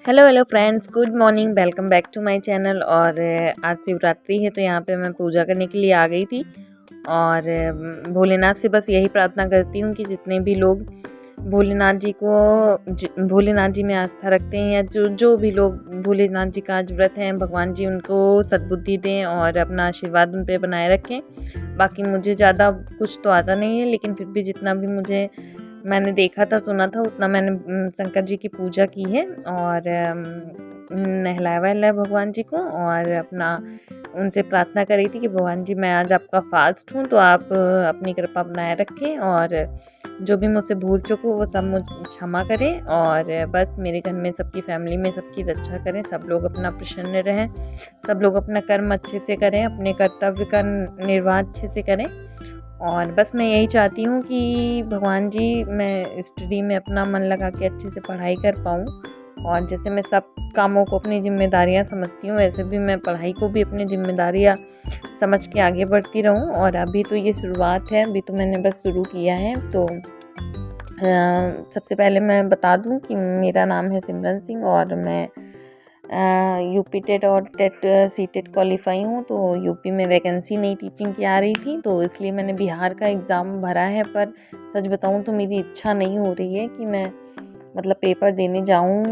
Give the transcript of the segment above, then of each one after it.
Hello hello friends, good morning. Welcome back to my channel. और आज शिवरात्रि है तो यहाँ पे मैं पूजा करने के लिए आ गई थी। और भोलेनाथ से बस यही प्रार्थना करती हूँ कि जितने भी लोग भोलेनाथ जी में आस्था रखते हैं, या जो जो भी लोग भोलेनाथ जी का आज व्रत हैं, भगवान जी उनको सद्बुद्धि दें और अपना आशीर्वाद उन पर बनाए रखें। बाकी मुझे ज़्यादा कुछ तो आता नहीं है, लेकिन फिर भी जितना भी मैंने देखा था, सुना था, उतना मैंने शंकर जी की पूजा की है और नहलाया वहलाया भगवान जी को, और अपना उनसे प्रार्थना करी थी कि भगवान जी, मैं आज आपका फास्ट हूँ, तो आप अपनी कृपा बनाए रखें और जो भी मुझसे भूल चूक हो वो सब मुझ क्षमा करें। और बस मेरे घर में सबकी फैमिली में सबकी रक्षा करें, सब लोग अपना प्रसन्न रहें, सब लोग अपना कर्म अच्छे से करें, अपने कर्तव्य का निर्वाह अच्छे से करें। और बस मैं यही चाहती हूँ कि भगवान जी, मैं स्टडी में अपना मन लगा के अच्छे से पढ़ाई कर पाऊँ। और जैसे मैं सब कामों को अपनी जिम्मेदारियाँ समझती हूँ, वैसे भी मैं पढ़ाई को भी अपनी जिम्मेदारियाँ समझ के आगे बढ़ती रहूँ। और अभी तो ये शुरुआत है, अभी तो मैंने बस शुरू किया है। तो सबसे पहले मैं बता दूँ कि मेरा नाम है सिमरन सिंह और मैं यूपी टेट और टेट सी टेट क्वालिफाई हूँ। तो यूपी में वैकेंसी नहीं टीचिंग की आ रही थी, तो इसलिए मैंने बिहार का एग्ज़ाम भरा है। पर सच बताऊँ तो मेरी इच्छा नहीं हो रही है कि मैं मतलब पेपर देने जाऊँ,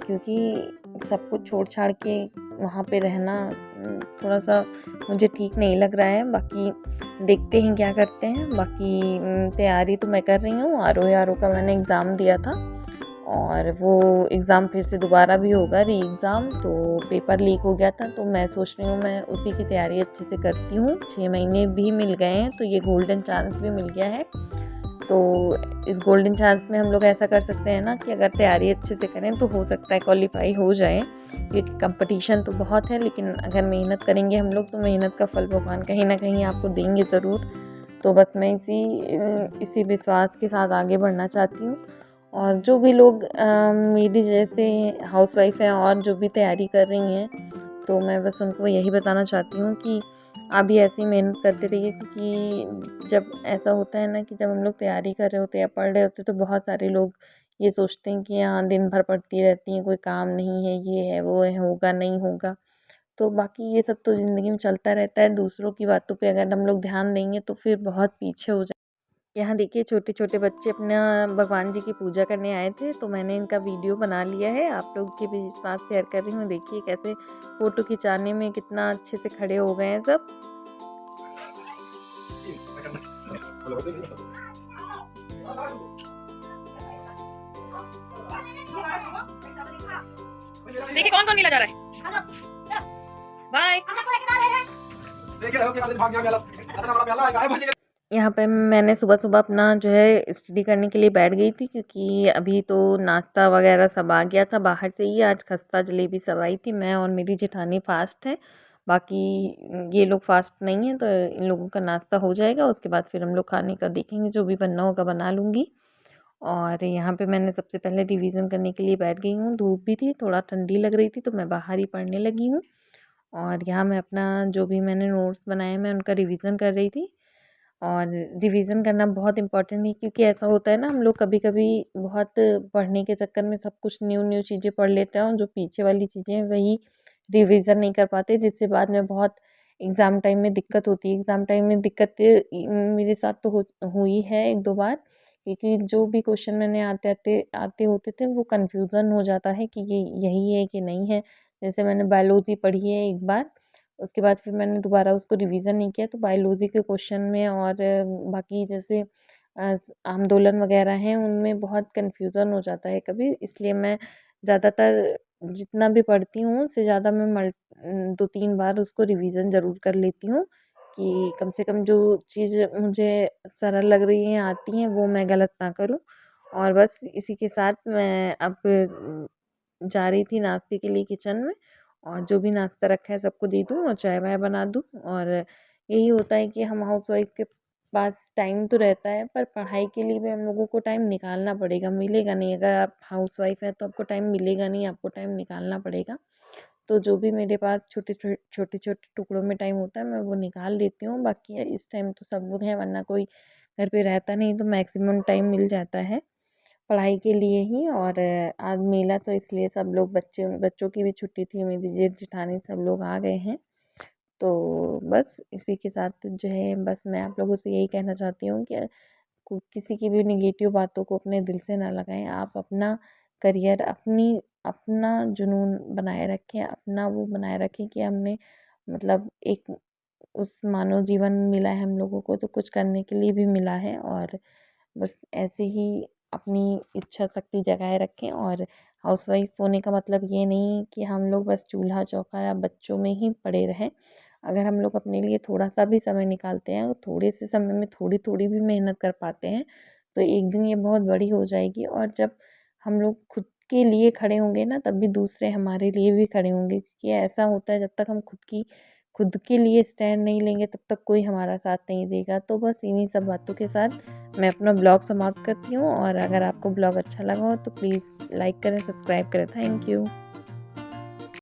क्योंकि सब कुछ छोड़ छाड़ के वहाँ पे रहना थोड़ा सा मुझे ठीक नहीं लग रहा है। बाकी देखते हैं क्या करते हैं। बाकी तैयारी तो मैं कर रही हूँ। आर ओ का मैंने एग्ज़ाम दिया था और वो एग्ज़ाम फिर से दोबारा भी होगा, री एग्ज़ाम। तो पेपर लीक हो गया था, तो मैं सोच रही हूँ मैं उसी की तैयारी अच्छे से करती हूँ। 6 महीने भी मिल गए हैं, तो ये गोल्डन चांस भी मिल गया है। तो इस गोल्डन चांस में हम लोग ऐसा कर सकते हैं ना कि अगर तैयारी अच्छे से करें तो हो सकता है क्वालिफाई हो जाए, क्योंकि कंपटीशन तो बहुत है। लेकिन अगर मेहनत करेंगे हम लोग तो मेहनत का फल भगवान कहीं ना कहीं आपको देंगे ज़रूर। तो बस मैं इसी विश्वास के साथ आगे बढ़ना चाहती हूँ। और जो भी लोग मेरी जैसे हाउसवाइफ हैं और जो भी तैयारी कर रही हैं, तो मैं बस उनको यही बताना चाहती हूँ कि आप भी ऐसी मेहनत करते रहिए। क्योंकि जब ऐसा होता है ना कि जब हम लोग तैयारी कर रहे होते हैं या पढ़ रहे होते हैं, तो बहुत सारे लोग ये सोचते हैं कि हाँ, दिन भर पढ़ती रहती हैं, कोई काम नहीं है, ये है वो है, होगा नहीं होगा। तो बाकी ये सब तो ज़िंदगी में चलता रहता है। दूसरों की बातों पे अगर हम लोग ध्यान देंगे तो फिर बहुत पीछे हो जाए। यहाँ देखिए, छोटे छोटे बच्चे अपना भगवान जी की पूजा करने आए थे, तो मैंने इनका वीडियो बना लिया है, आप लोग के भी साथ शेयर कर रही हूँ। देखिए कैसे फ़ोटो खिंचाने में कितना अच्छे से खड़े हो गए हैं सब। देखिए कौन कौन मिला जा रहा है। बाय। यहाँ पे मैंने सुबह सुबह अपना जो है स्टडी करने के लिए बैठ गई थी, क्योंकि अभी तो नाश्ता वगैरह सब आ गया था बाहर से ही। आज खस्ता जलेबी सब आई थी। मैं और मेरी जेठानी फास्ट है, बाकी ये लोग फास्ट नहीं है, तो इन लोगों का नाश्ता हो जाएगा। उसके बाद फिर हम लोग खाने का देखेंगे, जो भी बनना होगा बना लूँगी। और यहाँ पे मैंने सबसे पहले रिवीज़न करने के लिए बैठ गई हूँ। धूप भी थी, थोड़ा ठंडी लग रही थी, तो मैं बाहर ही पढ़ने लगी हूँ। और यहाँ मैं अपना जो भी मैंने नोट्स बनाए मैं उनका रिवीज़न कर रही थी। और रिवीज़न करना बहुत इम्पोर्टेंट है, क्योंकि ऐसा होता है ना, हम लोग कभी कभी बहुत पढ़ने के चक्कर में सब कुछ न्यू न्यू चीज़ें पढ़ लेते हैं, और जो पीछे वाली चीज़ें हैं वही रिवीज़न नहीं कर पाते, जिससे बाद में बहुत एग्ज़ाम टाइम में दिक्कत होती है। एग्ज़ाम टाइम में दिक्कत मेरे साथ तो हुई है एक दो बार, क्योंकि जो भी क्वेश्चन मैंने आते होते थे वो कन्फ्यूज़न हो जाता है कि ये यही है कि नहीं है। जैसे मैंने बायोलॉजी पढ़ी है एक बार, उसके बाद फिर मैंने दोबारा उसको रिवीज़न नहीं किया, तो बायोलॉजी के क्वेश्चन में और बाकी जैसे आंदोलन वगैरह हैं उनमें बहुत कन्फ्यूज़न हो जाता है कभी। इसलिए मैं ज़्यादातर जितना भी पढ़ती हूँ उससे ज़्यादा मैं 2-3 बार उसको रिवीज़न ज़रूर कर लेती हूँ, कि कम से कम जो चीज़ मुझे सरल लग रही हैं, आती हैं, वो मैं गलत ना करूँ। और बस इसी के साथ मैं अब जा रही थी नाश्ते के लिए किचन में, और जो भी नाश्ता रखा है सबको दे दूँ और चाय वाय बना दूँ। और यही होता है कि हम हाउसवाइफ के पास टाइम तो रहता है, पर पढ़ाई के लिए भी हम लोगों को टाइम निकालना पड़ेगा, मिलेगा नहीं। अगर आप हाउसवाइफ हैं तो आपको टाइम मिलेगा नहीं, आपको टाइम निकालना पड़ेगा। तो जो भी मेरे पास छोटे छोटे टुकड़ों में टाइम होता है मैं वो निकाल लेती हूँ। बाकी इस टाइम तो सब लोग हैं, वरना कोई घर पे रहता नहीं, तो मैक्सिमम टाइम मिल जाता है। पढ़ाई के लिए ही। और आज मेला तो इसलिए सब लोग बच्चों की भी छुट्टी थी, मेरी जेठ जेठानी सब लोग आ गए हैं। तो बस इसी के साथ जो है बस मैं आप लोगों से यही कहना चाहती हूँ कि किसी की भी निगेटिव बातों को अपने दिल से ना लगाएं। आप अपना करियर अपना जुनून बनाए रखें, अपना वो बनाए रखें कि हमने मतलब एक उस मानव जीवन मिला है हम लोगों को, तो कुछ करने के लिए भी मिला है। और बस ऐसे ही अपनी इच्छा शक्ति जगाए रखें। और हाउसवाइफ होने का मतलब ये नहीं कि हम लोग बस चूल्हा चौका या बच्चों में ही पड़े रहें। अगर हम लोग अपने लिए थोड़ा सा भी समय निकालते हैं और थोड़े से समय में थोड़ी थोड़ी भी मेहनत कर पाते हैं, तो एक दिन ये बहुत बड़ी हो जाएगी। और जब हम लोग खुद के लिए खड़े होंगे ना, तब भी दूसरे हमारे लिए भी खड़े होंगे। क्योंकि ऐसा होता है, जब तक हम खुद के लिए स्टैंड नहीं लेंगे, तब तक कोई हमारा साथ नहीं देगा। तो बस इन्हीं सब बातों के साथ मैं अपना ब्लॉग समाप्त करती हूँ। और अगर आपको ब्लॉग अच्छा लगा हो तो प्लीज़ लाइक करें, सब्सक्राइब करें। Thank you.